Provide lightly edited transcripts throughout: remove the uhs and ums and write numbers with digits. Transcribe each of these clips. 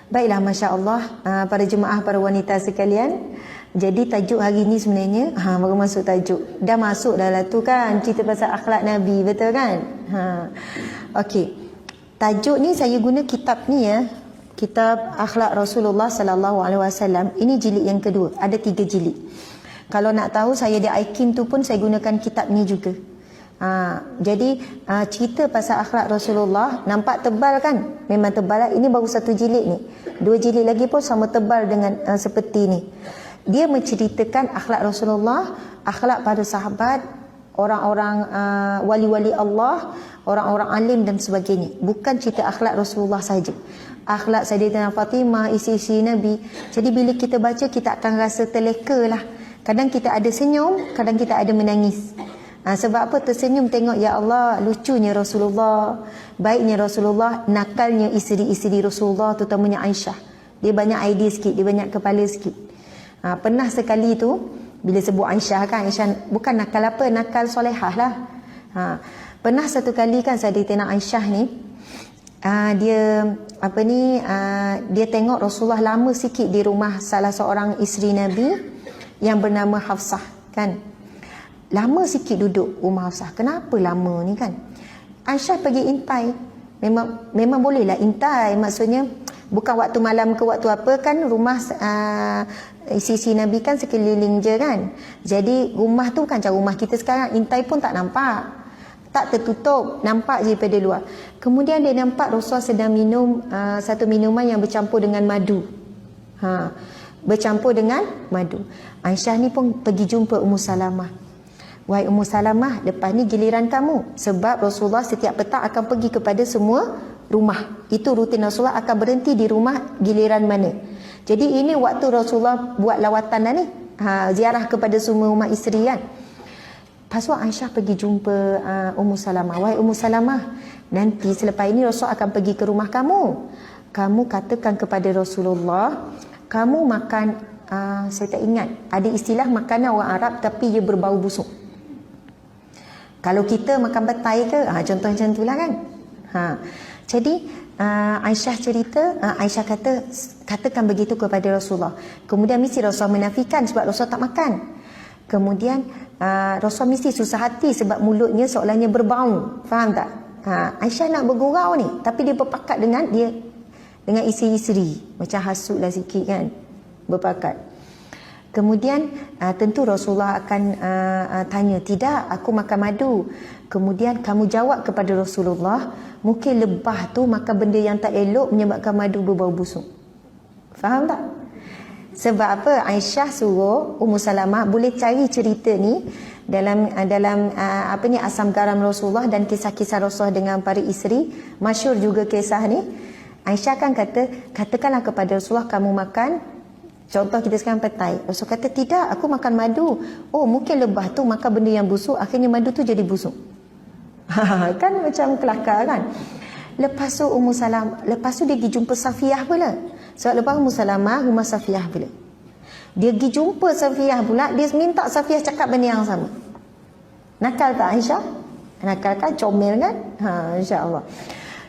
Baiklah, Masya Allah, para jemaah, para wanita sekalian. Jadi tajuk hari ni sebenarnya baru masuk tajuk. Dah masuk dah lah tu kan, cerita pasal akhlak Nabi, betul kan? Okey. Tajuk ni saya guna kitab ni ya. Kitab Akhlak Rasulullah sallallahu alaihi wasallam. Ini jilid yang kedua. Ada 3 jilid. Kalau nak tahu saya di iKim tu pun saya gunakan kitab ni juga. Jadi cerita pasal akhlak Rasulullah nampak tebal kan? Memang tebal lah. Ini baru 1 jilid ni. 2 jilid lagi pun sama tebal dengan seperti ni. Dia menceritakan akhlak Rasulullah, akhlak para sahabat, orang-orang wali-wali Allah, orang-orang alim dan sebagainya. Bukan cerita akhlak Rasulullah saja. Akhlak Sayyidatina Fatimah, isi-isi Nabi. Jadi bila kita baca, kita akan rasa terleka lah. Kadang kita ada senyum, kadang kita ada menangis. Sebab apa? Tersenyum tengok, ya Allah, lucunya Rasulullah, baiknya Rasulullah, nakalnya isteri-isteri Rasulullah, terutamanya Aisyah. Dia banyak idea sikit, dia banyak kepala sikit. Pernah sekali tu, bila sebut Aisyah kan, Aisyah bukan nakal apa, nakal solehah lah. Pernah satu kali kan Sayyidatina Aisyah ni, dia tengok Rasulullah lama sikit di rumah salah seorang isteri Nabi yang bernama Hafsah kan. Lama sikit duduk rumah Hafsah. Kenapa lama ni kan? Aisyah pergi intai. Memang bolehlah intai. Maksudnya bukan waktu malam ke waktu apa kan, rumah isi Nabi kan sekeliling je kan. Jadi rumah tu bukan macam rumah kita sekarang, intai pun tak nampak, tak tertutup, nampak je pada luar. Kemudian dia nampak Rasulullah sedang minum satu minuman yang bercampur dengan madu. Bercampur dengan madu. Aisyah ni pun pergi jumpa Ummu Salamah. Wahai Ummu Salamah, lepas ni giliran kamu. Sebab Rasulullah setiap petang akan pergi kepada semua rumah. Itu rutin Rasulullah, akan berhenti di rumah giliran mana. Jadi ini waktu Rasulullah buat lawatan dah ni. Ziarah kepada semua rumah isteri kan. Lepas tu Aisyah pergi jumpa Ummu Salamah. Wahai Ummu Salamah, nanti selepas ini Rasulullah akan pergi ke rumah kamu. Kamu katakan kepada Rasulullah, kamu makan, saya tak ingat, ada istilah makanan orang Arab tapi ia berbau busuk. Kalau kita makan petai ke, contoh macam itulah kan. Jadi Aisyah cerita, Aisyah katakan begitu kepada Rasulullah. Kemudian mesti Rasulullah menafikan sebab Rasulullah tak makan. Kemudian Rasulullah mesti susah hati sebab mulutnya seolahnya berbau. Faham tak? Aisyah nak bergurau ni, tapi dia berpakat dengan isteri-isteri. Macam hasut lah sikit kan, berpakat. Kemudian tentu Rasulullah akan tanya, tidak, aku makan madu. Kemudian kamu jawab kepada Rasulullah, mungkin lebah tu makan benda yang tak elok menyebabkan madu berbau busuk. Faham tak? Sebab apa? Aisyah suruh Ummu Salamah boleh cari cerita ni dalam asam garam Rasulullah dan kisah-kisah Rasulullah dengan para isteri. Masyhur juga kisah ni. Aisyah kan katakanlah kepada Rasulullah, kamu makan, contoh kita sekarang petai. Rasul kata, tidak, aku makan madu. Oh, mungkin lebah tu makan benda yang busuk, akhirnya madu tu jadi busuk. Kan macam kelakar kan. Lepas tu dia pergi jumpa Safiyah pula. Sebab lepas Ummu Salamah, rumah Safiyah pula. Dia pergi jumpa Safiyah pula, dia minta Safiyah cakap benda yang sama. Nakal tak Aisyah? Nakal kan, comel kan? InsyaAllah.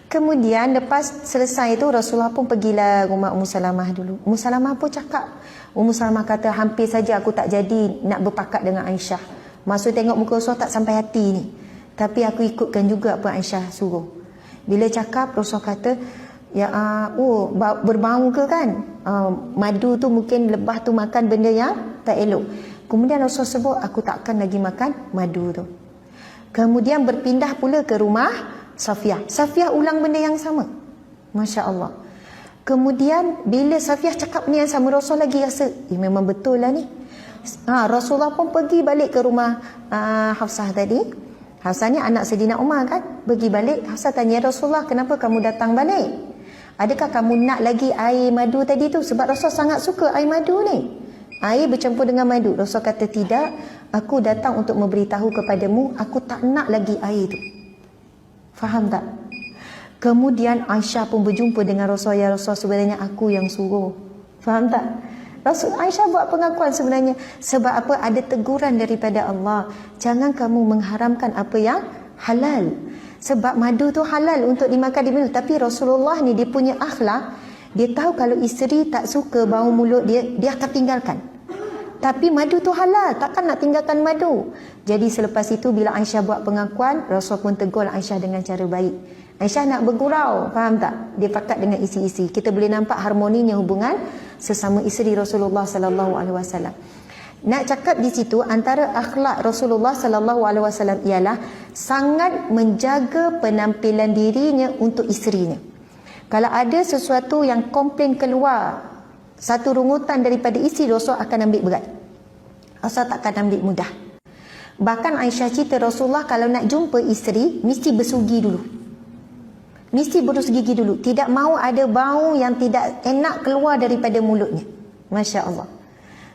Kemudian lepas selesai itu, Rasulullah pun pergilah rumah Ummu Salamah dulu. Ummu Salamah pun cakap. Ummu Salamah kata, hampir saja aku tak jadi nak berpakat dengan Aisyah. Maksud tengok muka Rasulullah tak sampai hati ni. Tapi aku ikutkan juga apa Aisyah suruh. Bila cakap, Rasulullah kata, berbau ke kan? Madu tu mungkin lebah tu makan benda yang tak elok. Kemudian Rasulullah sebut, aku takkan lagi makan madu tu. Kemudian berpindah pula ke rumah Safiyah. Safiyah ulang benda yang sama. Masya Allah. Kemudian bila Safiyah cakap benda yang sama, Rasul lagi rasa, memang betul lah ni. Rasulullah pun pergi balik ke rumah Hafsah tadi. Hafsah ni anak Sayyidina Umar kan. Pergi balik, Hafsah tanya Rasulullah, kenapa kamu datang balik? Adakah kamu nak lagi air madu tadi tu? Sebab Rasul sangat suka air madu ni. Air bercampur dengan madu. Rasul kata, tidak, aku datang untuk memberitahu kepadamu, aku tak nak lagi air tu. Faham tak? Kemudian Aisyah pun berjumpa dengan Rasul. Ya Rasul, sebenarnya aku yang suruh. Faham tak? Aisyah buat pengakuan sebenarnya. Sebab apa? Ada teguran daripada Allah. Jangan kamu mengharamkan apa yang halal. Sebab madu tu halal untuk dimakan, diminum. Tapi Rasulullah ni dia punya akhlak, Dia tahu kalau isteri tak suka bau mulut dia, dia akan tinggalkan. Tapi madu tu halal, takkan nak tinggalkan madu. Jadi selepas itu bila Aisyah buat pengakuan, Rasul pun tegur Aisyah dengan cara baik. Aisyah nak bergurau, faham tak? Dia pakat dengan isi-isi. Kita boleh nampak harmoninya hubungan sesama isteri Rasulullah sallallahu alaihi wasallam. Nak cakap di situ, antara akhlak Rasulullah sallallahu alaihi wasallam ialah sangat menjaga penampilan dirinya untuk isterinya. Kalau ada sesuatu yang komplain keluar, satu rungutan daripada isteri, Rasul akan ambil berat. Rasul takkan ambil mudah. Bahkan Aisyah cerita Rasulullah kalau nak jumpa isteri mesti bersugi dulu. Mesti berus gigi dulu. Tidak mahu ada bau yang tidak enak keluar daripada mulutnya. Masya Allah.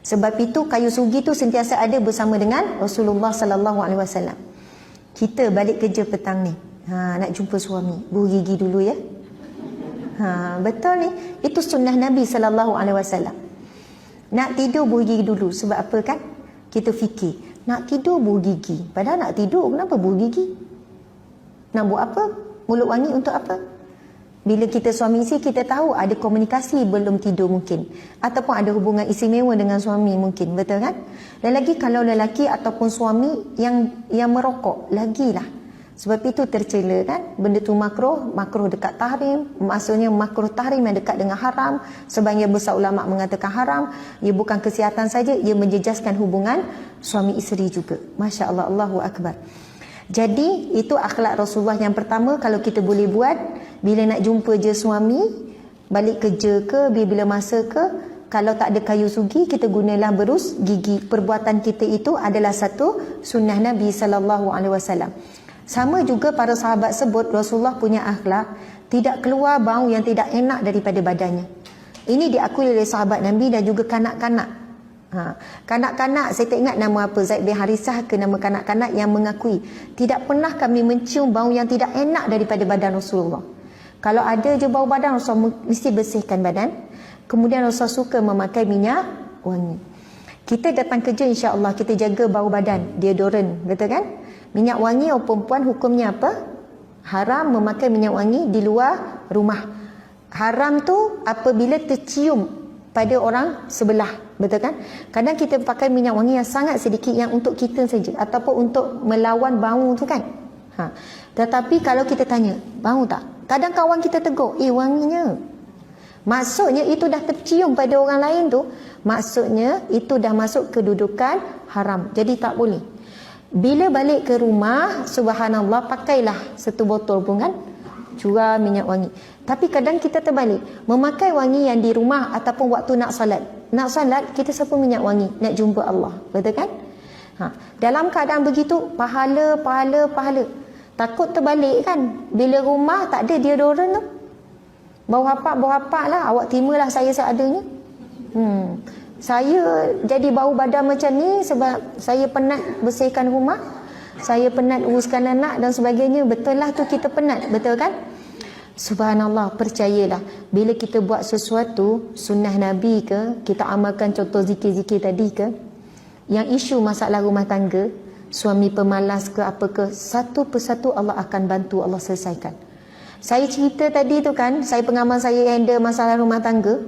Sebab itu kayu sugi tu sentiasa ada bersama dengan Rasulullah sallallahu alaihi wasallam. Kita balik kerja petang ni, nak jumpa suami, buh gigi dulu ya. Betul ni. Itu sunnah Nabi sallallahu alaihi wasallam. Nak tidur buh gigi dulu. Sebab apa kan? Kita fikir, nak tidur buh gigi. Padahal nak tidur, kenapa buh gigi? Nak buat apa? Mulut wangi untuk apa? Bila kita suami isteri, kita tahu ada komunikasi belum tidur mungkin, ataupun ada hubungan istimewa dengan suami mungkin, betul kan? Dan lagi kalau lelaki ataupun suami yang merokok, lagilah. Sebab itu tercela kan? Benda tu makruh dekat tahrim. Maksudnya makruh tahrim yang dekat dengan haram. Sebahagian besar ulama mengatakan haram. Ia bukan kesihatan saja, ia menjejaskan hubungan suami isteri juga. Masya Allah, Allahu Akbar. Jadi itu akhlak Rasulullah yang pertama. Kalau kita boleh buat, bila nak jumpa je suami, balik kerja ke, bila masa ke, kalau tak ada kayu sugi, kita gunalah berus gigi. Perbuatan kita itu adalah satu sunnah Nabi sallallahu alaihi wasallam. Sama juga para sahabat sebut Rasulullah punya akhlak, tidak keluar bau yang tidak enak daripada badannya. Ini diakui oleh sahabat Nabi dan juga kanak-kanak. Kanak-kanak, saya tak ingat nama apa, Zaid bin Harisah ke nama kanak-kanak yang mengakui, tidak pernah kami mencium bau yang tidak enak daripada badan Rasulullah. Kalau ada je bau badan, Rasul mesti bersihkan badan. Kemudian Rasul suka memakai minyak wangi. Kita datang kerja insya-Allah kita jaga bau badan, deodoran, betul kan? Minyak wangi orang perempuan hukumnya apa? Haram memakai minyak wangi di luar rumah. Haram tu apabila tercium pada orang sebelah, betul kan? Kadang kita pakai minyak wangi yang sangat sedikit, yang untuk kita saja, ataupun untuk melawan bau tu kan. Tetapi kalau kita tanya, bau tak? Kadang kawan kita tegur, wanginya. Maksudnya itu dah tercium pada orang lain tu, maksudnya itu dah masuk kedudukan haram. Jadi tak boleh. Bila balik ke rumah, subhanallah, pakailah satu botol pun kan, curah minyak wangi. Tapi kadang kita terbalik, memakai wangi yang di rumah ataupun waktu nak salat. Nak salat, kita sapu minyak wangi, nak jumpa Allah, betul kan? Dalam keadaan begitu, pahala. Takut terbalik kan, bila rumah tak ada deodoran tu, bau hapak lah, awak timalah saya seadanya. Saya jadi bau badan macam ni sebab saya penat bersihkan rumah, saya penat uruskan anak dan sebagainya. Betul lah tu, kita penat, betul kan? Subhanallah, percayalah, bila kita buat sesuatu sunnah Nabi ke, kita amalkan contoh zikir-zikir tadi ke, yang isu masalah rumah tangga, suami pemalas ke apa ke, satu persatu Allah akan bantu, Allah selesaikan. Saya cerita tadi tu kan, saya pengalaman saya handle masalah rumah tangga.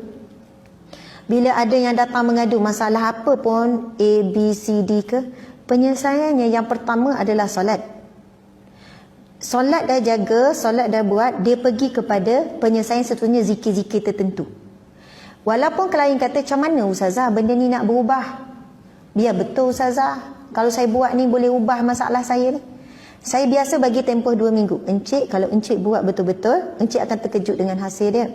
Bila ada yang datang mengadu masalah apa pun, A, B, C, D ke, penyelesaiannya yang pertama adalah solat. Solat dah jaga, solat dah buat, dia pergi kepada penyelesaian satunya zikir-zikir tertentu. Walaupun klien kata, macam mana Ustazah benda ni nak berubah? Biar betul Ustazah, kalau saya buat ni boleh ubah masalah saya ni. Saya biasa bagi tempoh 2 minggu. Encik, kalau encik buat betul-betul, encik akan terkejut dengan hasil dia.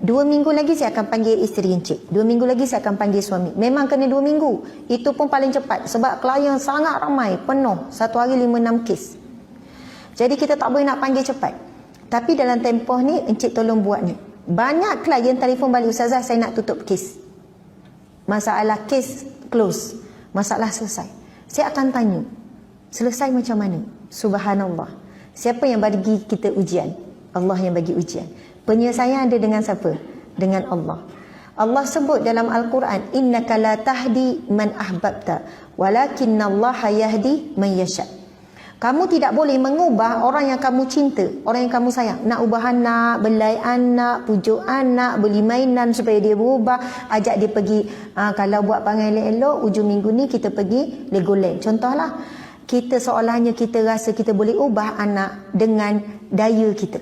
2 minggu lagi saya akan panggil isteri encik. 2 minggu lagi saya akan panggil suami. Memang kena 2 minggu. Itu pun paling cepat. Sebab klien sangat ramai, penuh. Satu hari 5-6 kes. Jadi kita tak boleh nak panggil cepat. Tapi dalam tempoh ni, encik tolong buat ni. Banyak klien telefon balik, Ustazah saya nak tutup kes. Masalah kes close. Masalah selesai. Saya akan tanya, selesai macam mana? Subhanallah. Siapa yang bagi kita ujian? Allah yang bagi ujian. Penyelesaian ada dengan siapa? Dengan Allah. Allah sebut dalam Al-Quran, innaka la tahdi man ahbabta walakinnallaha yahdi man yasha. Kamu tidak boleh mengubah orang yang kamu cinta, orang yang kamu sayang. Nak ubah anak, belai anak, pujuk anak, beli mainan supaya dia berubah, ajak dia pergi, kalau buat panggil elok, ujung minggu ni kita pergi Legoland. Contohlah, kita seolahnya kita rasa kita boleh ubah anak dengan daya kita.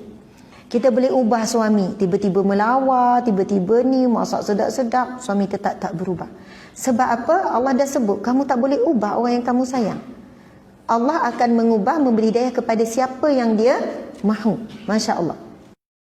Kita boleh ubah suami, tiba-tiba melawar, tiba-tiba ni masak sedap-sedap, suami tetap tak berubah. Sebab apa? Allah dah sebut, kamu tak boleh ubah orang yang kamu sayang. Allah akan mengubah, memberi daya kepada siapa yang dia mahu. Masya Allah.